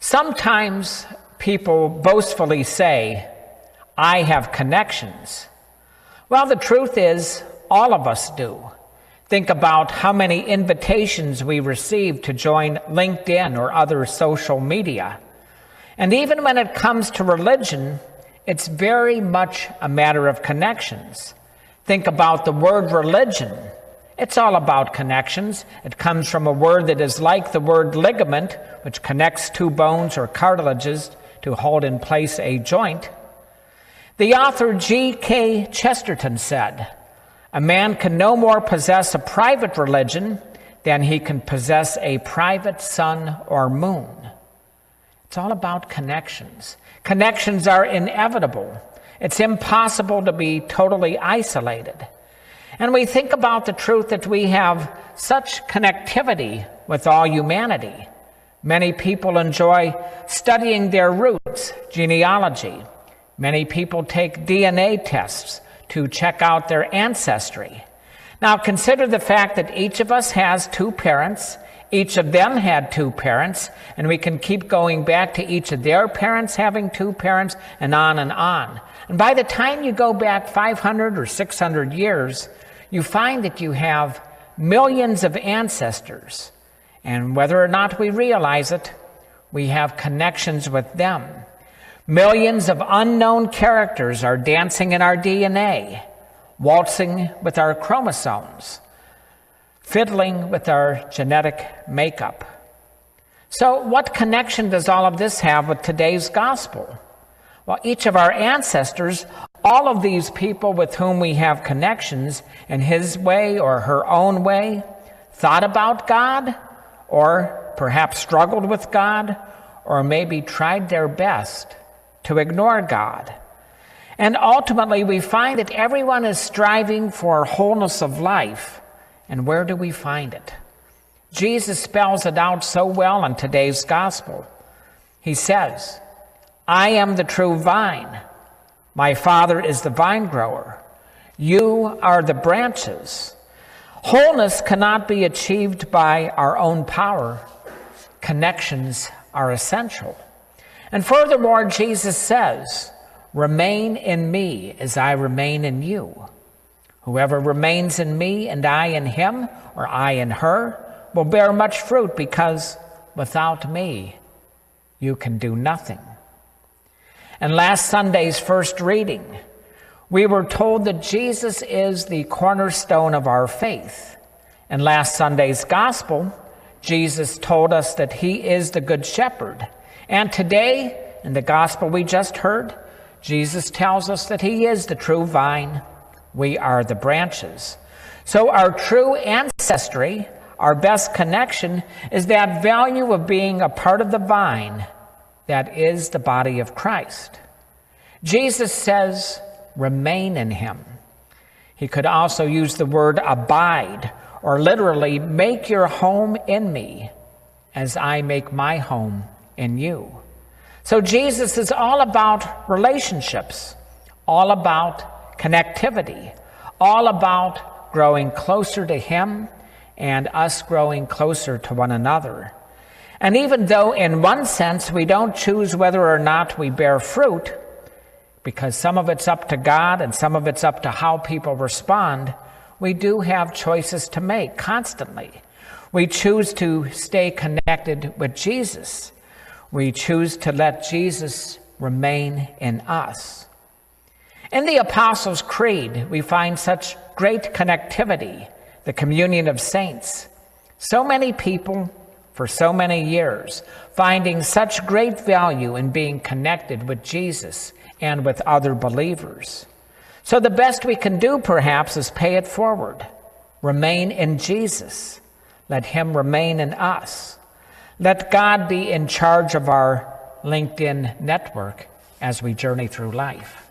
Sometimes people boastfully say, "I have connections." Well, the truth is, all of us do. Think about how many invitations we receive to join LinkedIn or other social media. And even when it comes to religion, it's very much a matter of connections. Think about the word religion. It's all about connections. It comes from a word that is like the word ligament, which connects two bones or cartilages to hold in place a joint. The author G.K. Chesterton said, "A man can no more possess a private religion than he can possess a private sun or moon." It's all about connections. Connections are inevitable. It's impossible to be totally isolated. And we think about the truth that we have such connectivity with all humanity. Many people enjoy studying their roots, genealogy. Many people take DNA tests to check out their ancestry. Now consider the fact that each of us has two parents. Each of them had two parents, and we can keep going back to each of their parents having two parents, and on and on. And by the time you go back 500 or 600 years, you find that you have millions of ancestors. And whether or not we realize it, we have connections with them. Millions of unknown characters are dancing in our DNA, waltzing with our chromosomes, fiddling with our genetic makeup. So what connection does all of this have with today's gospel? Well, each of our ancestors, all of these people with whom we have connections in his way or her own way, thought about God, or perhaps struggled with God, or maybe tried their best to ignore God. And ultimately, we find that everyone is striving for wholeness of life. And where do we find it? Jesus spells it out so well in today's gospel. He says, "I am the true vine. My Father is the vine grower. You are the branches." Wholeness cannot be achieved by our own power. Connections are essential. And furthermore, Jesus says, "Remain in me as I remain in you. Whoever remains in me and I in him, or I in her, will bear much fruit, because without me you can do nothing." In last Sunday's first reading, we were told that Jesus is the cornerstone of our faith. In last Sunday's gospel, Jesus told us that he is the good shepherd. And today, in the gospel we just heard, Jesus tells us that he is the true vine. We are the branches. So our true ancestry, our best connection, is that value of being a part of the vine that is the body of Christ. Jesus says, "Remain in him." He could also use the word abide, or literally, "Make your home in me as I make my home in you." So Jesus is all about relationships, all about connectivity, all about growing closer to him and us growing closer to one another. And even though in one sense we don't choose whether or not we bear fruit, because some of it's up to God and some of it's up to how people respond, we do have choices to make constantly. We choose to stay connected with Jesus. We choose to let Jesus remain in us. In the Apostles' Creed, we find such great connectivity, the communion of saints. So many people, for so many years, finding such great value in being connected with Jesus and with other believers. So the best we can do, perhaps, is pay it forward. Remain in Jesus. Let him remain in us. Let God be in charge of our LinkedIn network as we journey through life.